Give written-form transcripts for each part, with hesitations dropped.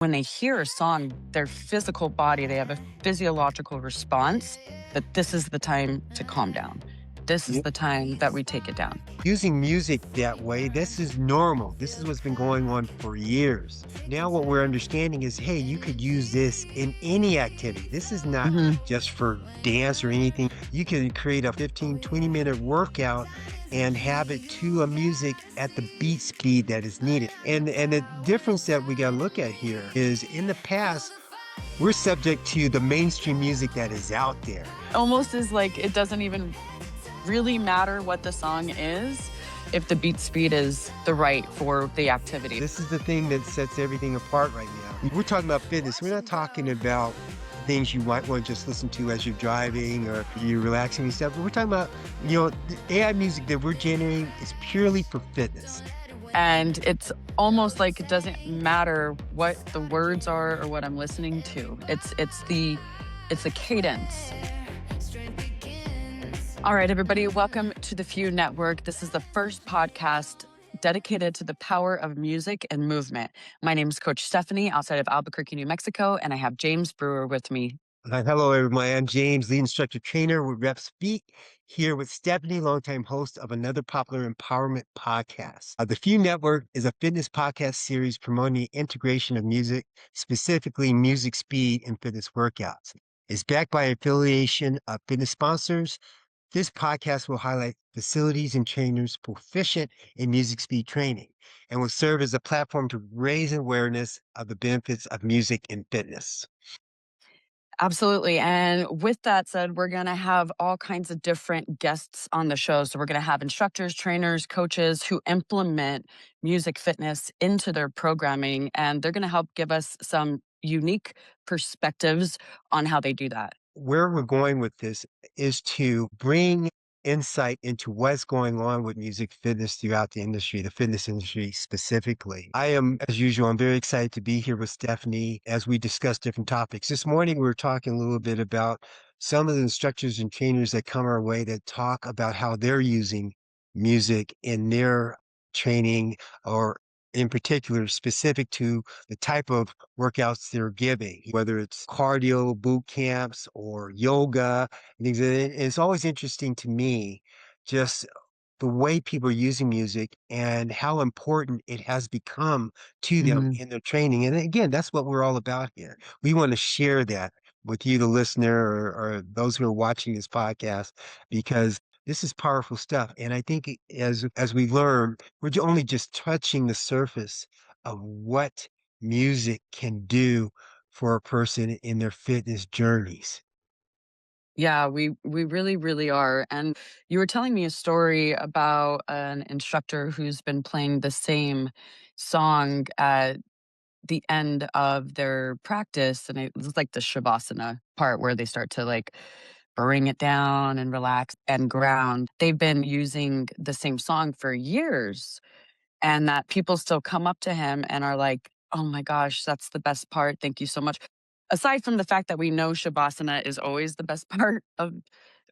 When they hear a song, their physical body, they have a physiological response that this is the time to calm down. This is Yep. the time that we take it down. Using music that way, this is normal. This is what's been going on for years. Now, what we're understanding is, hey, you could use this in any activity. This is not Mhm. just for dance or anything. You can create a 15, 20-minute workout and have it to a music at the beat speed that is needed. And the difference that we got to look at here is in the past, we're subject to the mainstream music that is out there. Almost as like it doesn't even really matter what the song is if the beat speed is the right for the activity. This is the thing that sets everything apart right now. We're talking about fitness. We're not talking about things you might want to just listen to as you're driving or you're relaxing and stuff. But we're talking about, the AI music that we're generating is purely for fitness. And it's almost like it doesn't matter what the words are or what I'm listening to. It's the cadence. All right, everybody, welcome to the Few Network. This is the first podcast dedicated to the power of music and movement. My name is Coach Stephanie outside of Albuquerque, New Mexico, and I have James Brewer with me. Hi, hello, everyone. I'm James, lead instructor trainer with Rep Speak, here with Stephanie, longtime host of another popular empowerment podcast. The Few Network is a fitness podcast series promoting the integration of music, specifically music speed and fitness workouts. It's backed by affiliation of fitness sponsors. This podcast will highlight facilities and trainers proficient in music speed training and will serve as a platform to raise awareness of the benefits of music in fitness. Absolutely. And with that said, we're going to have all kinds of different guests on the show. So we're going to have instructors, trainers, coaches who implement music fitness into their programming, and they're going to help give us some unique perspectives on how they do that. Where we're going with this is to bring insight into what's going on with music fitness throughout the industry, the fitness industry specifically. I am, as usual, I'm very excited to be here with Stephanie as we discuss different topics. This morning, we were talking a little bit about some of the instructors and trainers that come our way that talk about how they're using music in their training or in particular specific to the type of workouts they're giving, whether it's cardio boot camps or yoga, things. It's always interesting to me just the way people are using music and how important it has become to them Mhm. in their training. And again, that's what we're all about here. We want to share that with you, the listener, or those who are watching this podcast, because this is powerful stuff. And I think as we learn, we're only just touching the surface of what music can do for a person in their fitness journeys. Yeah, we really, really are. And you were telling me a story about an instructor who's been playing the same song at the end of their practice, and it was like the shavasana part where they start to like bring it down and relax and ground. They've been using the same song for years, and that people still come up to him and are like, "Oh my gosh, that's the best part. Thank you so much." Aside from the fact that we know shavasana is always the best part of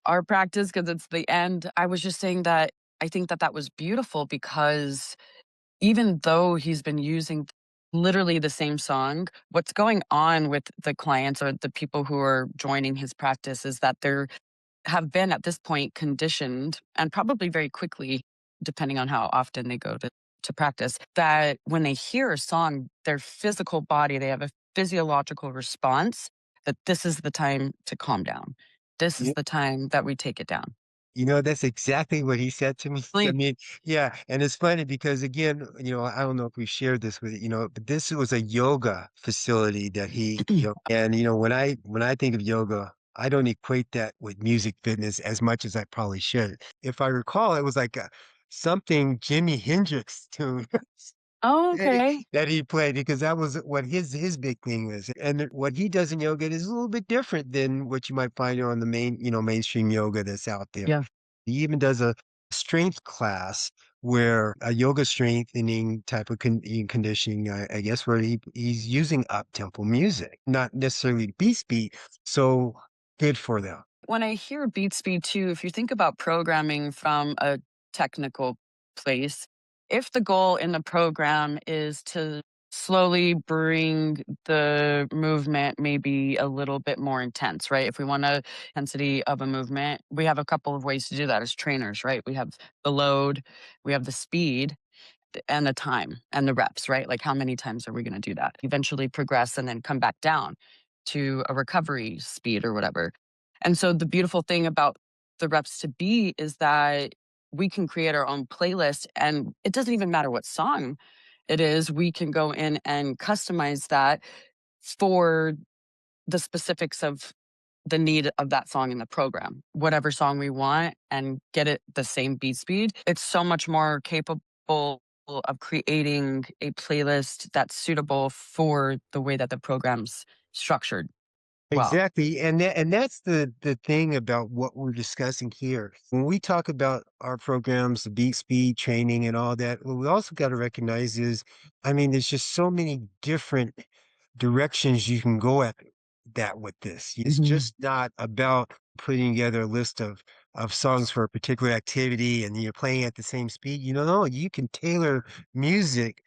our practice because it's the end, I was just saying that I think that that was beautiful because even though he's been using literally the same song, what's going on with the clients or the people who are joining his practice is that they're have been at this point conditioned and probably very quickly, depending on how often they go to practice, that when they hear a song, their physical body, they have a physiological response that this is the time to calm down. This is the time that we take it down. That's exactly what he said to me. I Really? mean, yeah, and it's funny because again, I don't know if we shared this with but this was a yoga facility that and when I think of yoga, I don't equate that with music fitness as much as I probably should. If I recall, it was like something Jimi Hendrix tune Oh, that he okay. that he played because that was what his big thing was. And what he does in yoga is a little bit different than what you might find on the mainstream yoga that's out there. Yeah. He even does a strength class where a yoga strengthening type of conditioning, I guess, where he's using up-tempo music, not necessarily beat. So good for them. When I hear beat speed too, if you think about programming from a technical place, if the goal in the program is to slowly bring the movement maybe a little bit more intense, right? If we want a intensity of a movement, we have a couple of ways to do that as trainers, right? We have the load, we have the speed, and the time and the reps, right? Like how many times are we going to do that? Eventually progress and then come back down to a recovery speed or whatever. And so the beautiful thing about the reps to be is that we can create our own playlist, and it doesn't even matter what song it is. We can go in and customize that for the specifics of the need of that song in the program, whatever song we want, and get it the same beat speed. It's so much more capable of creating a playlist that's suitable for the way that the program's structured well. Exactly. And that's the thing about what we're discussing here. When we talk about our programs, the beat speed training and all that, what we also got to recognize is, I mean, there's just so many different directions you can go at that with this. It's Mhm. just not about putting together a list of songs for a particular activity and you're playing at the same speed. You know, no, you can tailor music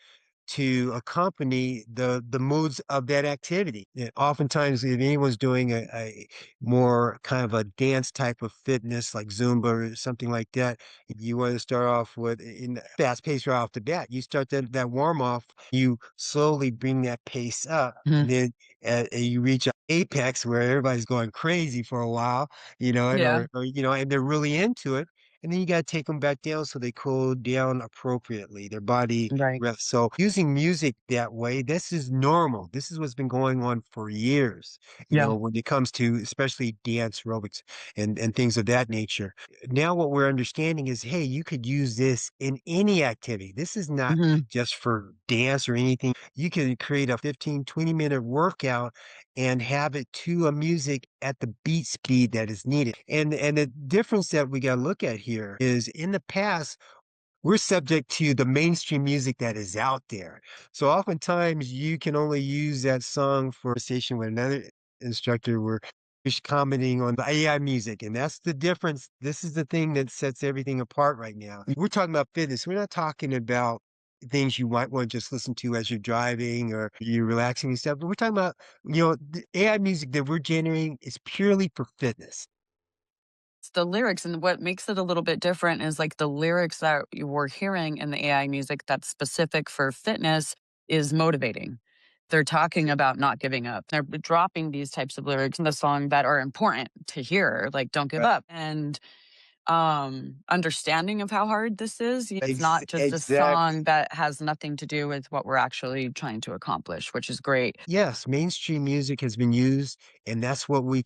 to accompany the moods of that activity. And oftentimes, if anyone's doing a more kind of a dance type of fitness like Zumba or something like that, you want to start off with in fast pace right off the bat. You start that warm off, you slowly bring that pace up, and Mhm. then you reach an apex where everybody's going crazy for a while, and Yeah. and they're really into it. And then you got to take them back down so they cool down appropriately. Their body Right. rest. So using music that way, this is normal. This is what's been going on for years, Yeah. when it comes to especially dance aerobics and things of that nature. Now what we're understanding is, hey, you could use this in any activity. This is not Mhm. just for dance or anything. You can create a 15, 20-minute workout and have it to a music at the beat speed that is needed. And the difference that we got to look at here is in the past, we're subject to the mainstream music that is out there. So oftentimes you can only use that song for a session with another instructor where he's commenting on the AI music. And that's the difference. This is the thing that sets everything apart right now. We're talking about fitness. We're not talking about things you might want to just listen to as you're driving or you're relaxing and stuff. But we're talking about, the AI music that we're generating is purely for fitness. It's the lyrics, and what makes it a little bit different is like the lyrics that you were hearing in the AI music that's specific for fitness is motivating. They're talking about not giving up. They're dropping these types of lyrics in the song that are important to hear, like don't give Right. up. And understanding of how hard this is. It's not just a Exactly. song that has nothing to do with what we're actually trying to accomplish, which is great. Yes, mainstream music has been used, and that's what we're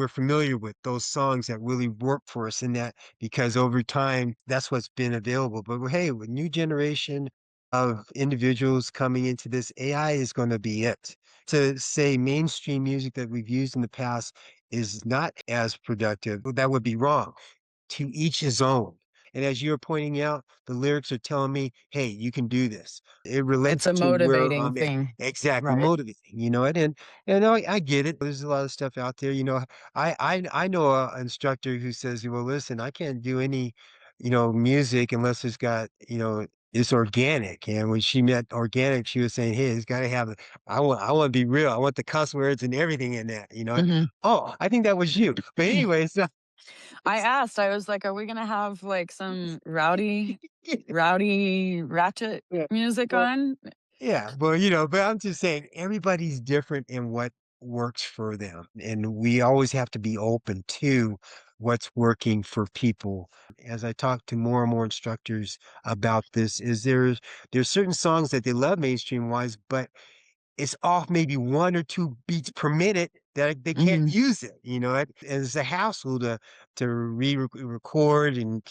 familiar with, those songs that really work for us in that, because over time, that's what's been available. But hey, with new generation of individuals coming into this, AI is going to be it. To say mainstream music that we've used in the past is not as productive, that would be wrong. To each his own. And as you're pointing out, the lyrics are telling me, hey, you can do this. It It's relates a to where motivating I'm at. thing. Exactly, Right. motivating, and I get it. There's a lot of stuff out there. I know a instructor who says, well, listen, I can't do any, music unless it's got, it's organic. And when she meant organic, she was saying, hey, it's got to have, I want to be real. I want the cuss words and everything in that. Mhm. Oh, I think that was you. But anyway, so I asked, I was like, "Are we gonna have, like, some rowdy ratchet yeah. music Well, on?" yeah, well, but I'm just saying everybody's different in what works for them. And we always have to be open to what's working for people. As I talk to more and more instructors about this, there's certain songs that they love mainstream wise, but it's off maybe 1 or 2 beats per minute that they can't Mhm. use it, and it's a hassle to record and,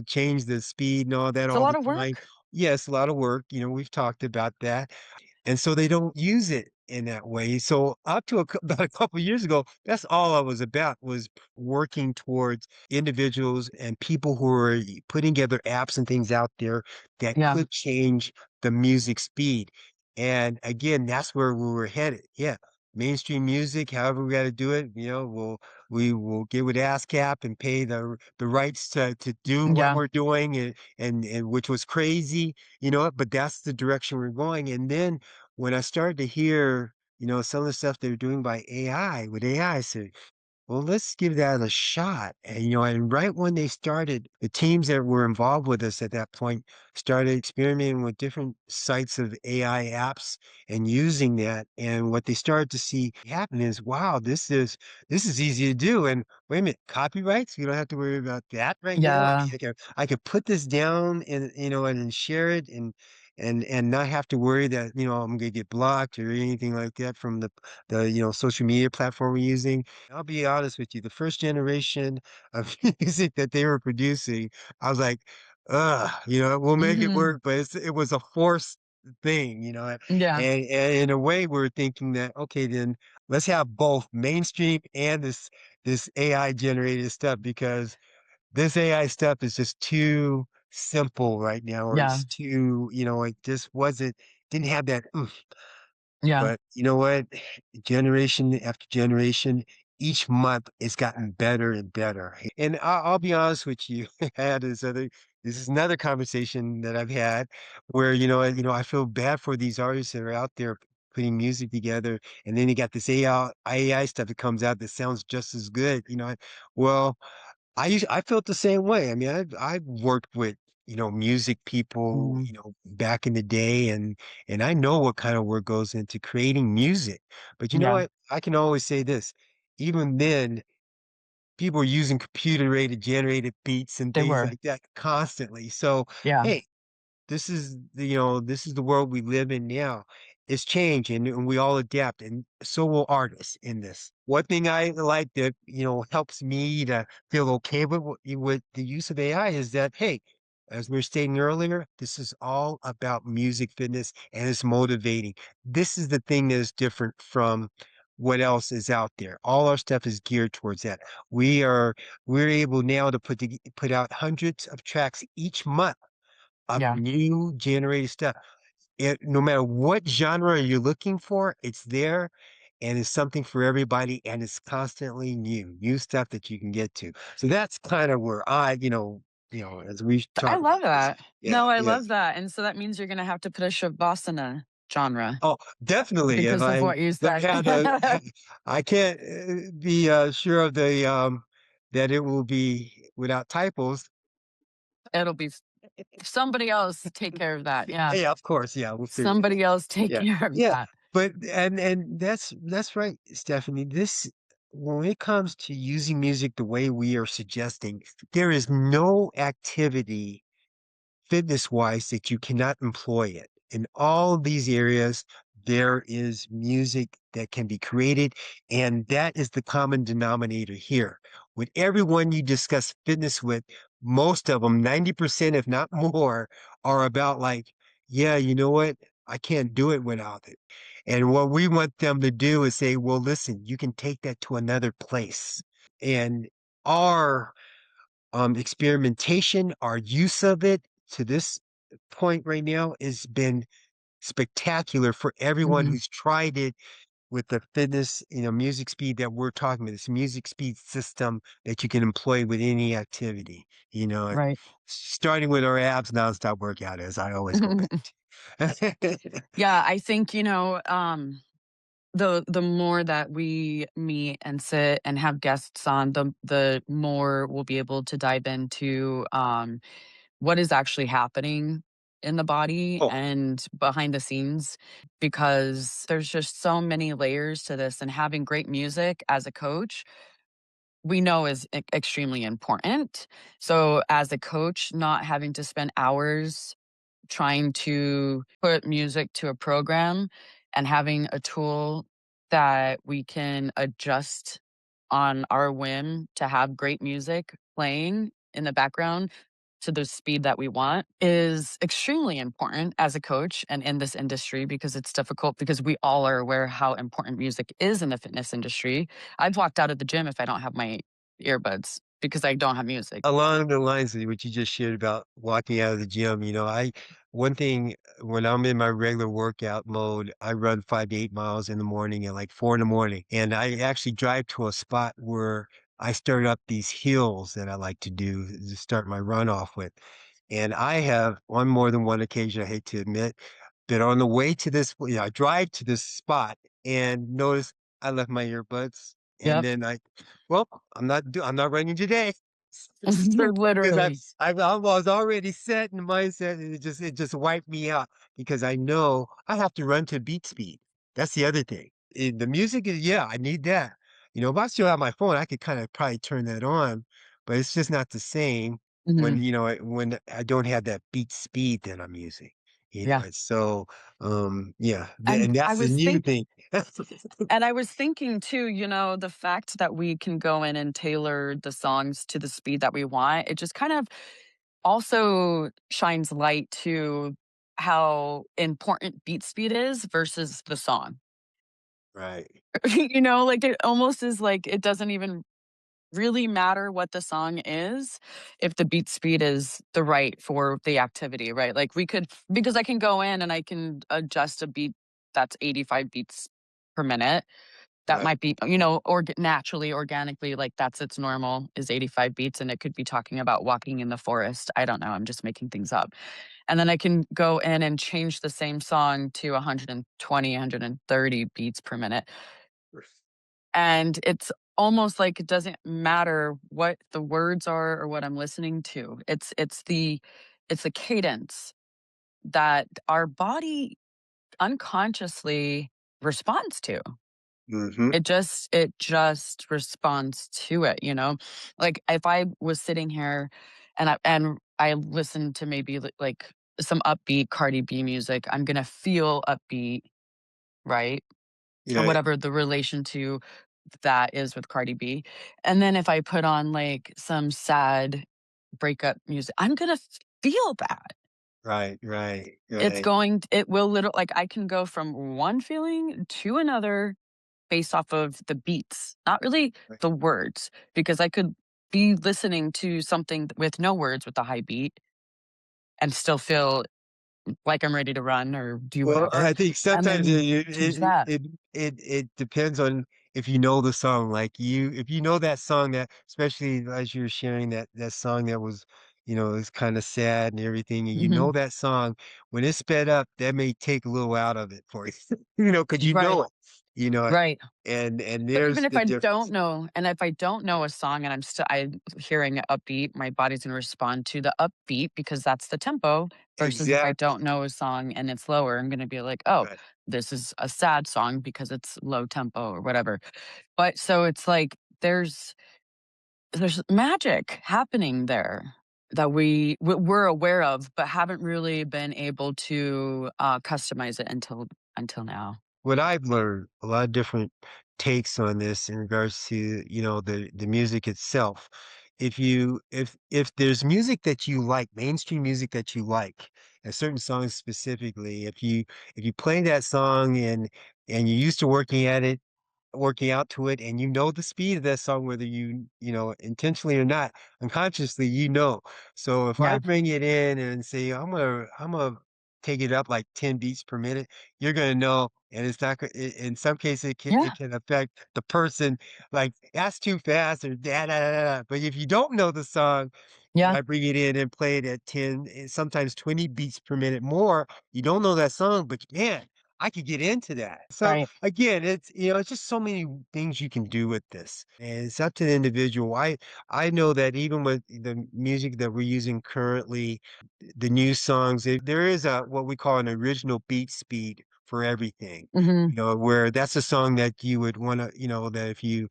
change the speed and all that It's a all lot the of time. work. Yes, a lot of work, we've talked about that. And so they don't use it in that way. So up to about a couple of years ago, that's all I was about was working towards individuals and people who are putting together apps and things out there that Yeah. could change the music speed. And again, that's where we were headed. Yeah. mainstream music, however we gotta do it, we will get with ASCAP and pay the rights to do what Yeah. we're doing and which was crazy, but that's the direction we're going. And then when I started to hear, some of the stuff they're doing by AI with AI, I said, well, let's give that a shot. And right when they started, the teams that were involved with us at that point started experimenting with different sites of AI apps and using that. And what they started to see happen is, wow, this is easy to do. And wait a minute, copyrights? We don't have to worry about that right now. Yeah. I could put this down and and share it and not have to worry that, I'm gonna get blocked or anything like that from the social media platform we're using. I'll be honest with you, the first generation of music that they were producing, I was like, we'll make it Mhm. work, but it was a forced thing, Yeah. and in a way, we're thinking that, okay, then let's have both mainstream and this AI generated stuff because this AI stuff is just too simple right now, or Yeah. it's too, it just didn't have that oomph. Yeah. But you know what? Generation after generation, each month it's gotten better and better. And I'll be honest with you, I had this is another conversation that I've had where, I feel bad for these artists that are out there putting music together, and then you got this AI stuff that comes out that sounds just as good. Well, I felt the same way. I mean, I've worked with, music people, Mhm. back in the day and I know what kind of work goes into creating music. But you know Yeah. what? I can always say this. Even then, people are using computer generated beats and They things were. like that constantly. So, Yeah. hey, this is the world we live in now. It's changing and we all adapt, and so will artists in this. One thing I like that, helps me to feel okay with the use of AI is that, hey, as we were stating earlier, this is all about music fitness and it's motivating. This is the thing that is different from what else is out there. All our stuff is geared towards that. We are we're able now to put out hundreds of tracks each month of Yeah. new generated stuff. No matter what genre you're looking for, it's there and it's something for everybody and it's constantly new stuff that you can get to. So that's kind of where as we I talk about love this. that. Yeah, No, I yeah. love that, and so that means you're gonna have to put a Shavasana genre Oh, definitely. If because of I what you learn said. how to, I can't be sure of the that it will be without typos. It'll be somebody else take care of that, yeah. Yeah, of course. Yeah, we'll figure it out. Somebody else take Yeah. care of Yeah. that. But and that's right, Stephanie. This when it comes to using music the way we are suggesting, there is no activity fitness wise that you cannot employ it. In all these areas, there is music that can be created, and that is the common denominator here. With everyone you discuss fitness with, most of them, 90%, if not more, are about like, yeah, you know what? I can't do it without it. And what we want them to do is say, well, listen, you can take that to another place. And our experimentation, our use of it to this point right now has been spectacular for everyone Mhm. who's tried it with the fitness, music speed that we're talking about, this music speed system that you can employ with any activity, Right. starting with our abs nonstop workout, as I always go back to. Yeah, I think, the more that we meet and sit and have guests on, the more we'll be able to dive into, what is actually happening in the body Oh, and behind the scenes, because there's just so many layers to this, and having great music as a coach, we know is extremely important. So as a coach, not having to spend hours trying to put music to a program and having a tool that we can adjust on our whim to have great music playing in the background to the speed that we want is extremely important as a coach and in this industry, because it's difficult, because we all are aware how important music is in the fitness industry. I've walked out of the gym if I don't have my earbuds. because I don't have music. Along the lines of what you just shared about walking out of the gym, one thing when I'm in my regular workout mode, I run 5 to 8 miles in the morning at like 4 in the morning. And I actually drive to a spot where I start up these hills that I like to do to start my run off with. And I have on more than one occasion, I hate to admit, been on the way to I drive to this spot and notice I left my earbuds. And Yep. then well, I'm not running today. Because Literally. I was already set in the mindset, and it just wiped me out because I know I have to run to beat speed. That's the other thing. The music is, yeah, I need that. If I still have my phone, I could kind of probably turn that on, but it's just not the same Mhm. when I don't have that beat speed that I'm using. Yeah. It's so yeah, And and that's the new thing. I was thinking too, the fact that we can go in and tailor the songs to the speed that we want, it just kind of also shines light to how important beat speed is versus the song. Right. Like it almost is like it doesn't even really matter what the song is if the beat speed is the right for the activity, right? Like we could, because I can go in and I can adjust a beat that's 85 beats per minute. That Right. might be, naturally, organically, like that's its normal is 85 beats. And it could be talking about walking in the forest. I don't know. I'm just making things up. And then I can go in and change the same song to 120, 130 beats per minute. And it's almost like it doesn't matter what the words are or what I'm listening to. It's the cadence that our body unconsciously responds to. Hmm. It just responds to it. Like if I was sitting here and I listened to maybe like some upbeat Cardi B music, I'm gonna feel upbeat, right? Or Right. whatever the relation to that is with Cardi B. And then if I put on like some sad breakup music, I'm gonna feel that. Right. Right. Right. It will literally, like I can go from one feeling to another based off of the beats, not really the words, because I could be listening to something with no words with a high beat and still feel like I'm ready to run or do Well, whatever, I think and sometimes then change that. it depends on if you know the song. Like if you know that song that, especially as you're sharing that song that was, is kind of sad and everything, and you know Mhm. that song when it's sped up, that may take a little out of it for you, because you Right, know it, you know it, right. and But even there's if the I don't difference. know and if I don't know a song and I'm hearing it upbeat, my body's gonna respond to the upbeat because that's the tempo, versus if I Exactly. don't know a song and it's lower, I'm gonna be like, "Oh, Right. this is a sad song because it's low tempo," or whatever. But so it's like there's magic happening there that we're aware of, but haven't really been able to, customize it until now. What I've learned, a lot of different takes on this in regards to, the music itself. If there's music that you like, mainstream music that you like, and certain songs specifically, if you play that song and you're used to working out to it, and you know the speed of that song, whether intentionally or not, unconsciously, So if I Yeah, bring it in and say, I'm gonna take it up like 10 beats per minute, you're gonna know, and it's not in some cases, it yeah, can affect the person, like, "That's too fast," or "Da, da, da, da, da." But if you don't know the song, and yeah, I bring it in and play it at 10, sometimes 20 beats per minute more, you don't know that song, but man, I could get into that. So right. again, it's just so many things you can do with this, and it's up to the individual. I know that even with the music that we're using currently, the new songs, there is a what we call an original beat speed for everything. Mhm. Where that's a song that you would want to,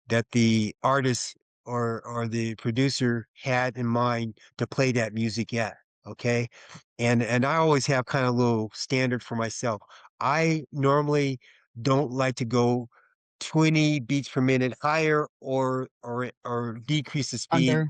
that the artist or the producer had in mind to play that music at. Okay. And I always have kind of a little standard for myself. I normally don't like to go 20 beats per minute higher or decrease the speed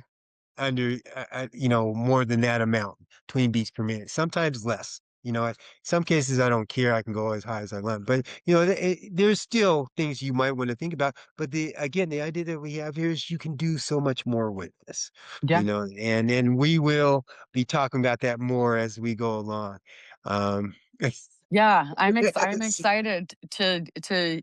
Under under more than that amount, 20 beats per minute, sometimes less. You know, some cases I don't care. I can go as high as I want, but you know, there's still things you might want to think about. But the idea that we have here is you can do so much more with this, Yeah. you know, and we will be talking about that more as we go along. Um, Yeah, I'm yes, excited to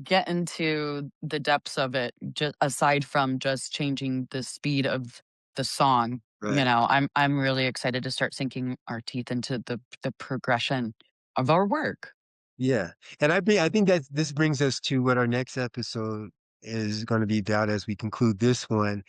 get into the depths of it, just aside from just changing the speed of the song. right. I'm really excited to start sinking our teeth into the progression of our work. Yeah. And I think that this brings us to what our next episode is going to be about as we conclude this one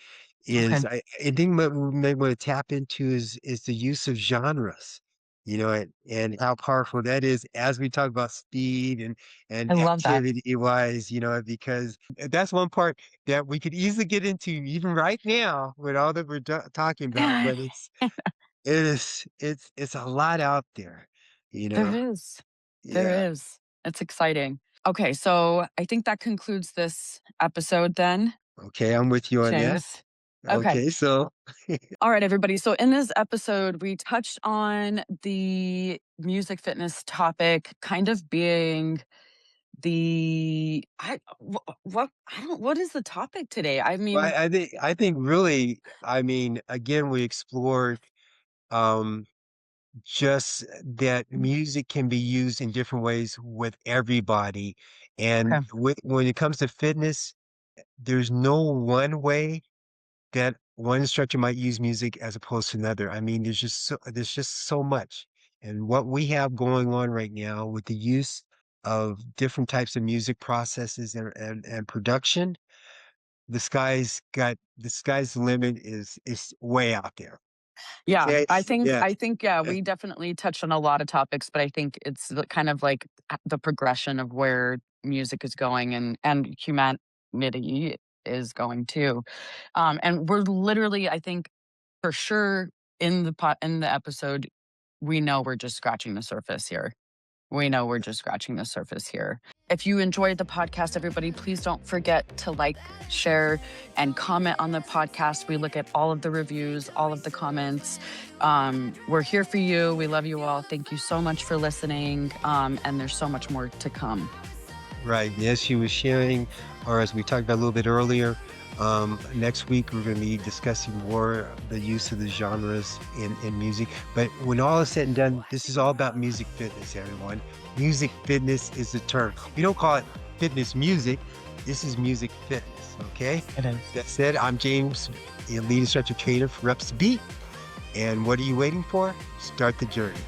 Okay. is I think what we may want to tap into is the use of genres, you know, and how powerful that is as we talk about speed I and love that. activity wise, you know, because that's one part that we could easily get into even right now with all that we're talking about, but it's a lot out there, you There know. is. There Yeah. is. It's exciting. Okay, so I think that concludes this episode then, Okay, I'm with you on that. James. Okay. Okay, so All right, everybody. So, in this episode, we touched on the music fitness topic kind of being the what I don't what is the topic today? I well, mean, I think really, I mean, again, we explored um just that music can be used in different ways with everybody. And okay. when it comes to fitness, there's no one way that one instructor might use music as opposed to another. I mean, there's just so much. And what we have going on right now with the use of different types of music processes and production, the sky's the limit is way out there. Yeah, Okay. Yeah. yeah, Yeah. we definitely touched on a lot of topics, but I think it's kind of like the progression of where music is going and humanity is going too. And we're literally, I think, for sure in the episode, we know we're just scratching the surface here. We know we're just scratching the surface here. If you enjoyed the podcast, everybody, please don't forget to like, share, and comment on the podcast. We look at all of the reviews, all of the comments. We're here for you. We love you all. Thank you so much for listening. And there's so much more to come. Right. Yes, she was sharing, or as we talked about a little bit earlier, next week we're going to be discussing more the use of the genres in music. But when all is said and done, this is all about music fitness, everyone. Music fitness is the term. We don't call it fitness music. This is music fitness. Okay. It is. That said, I'm James, a lead instructor trainer for Reps to Beat. And what are you waiting for? Start the journey.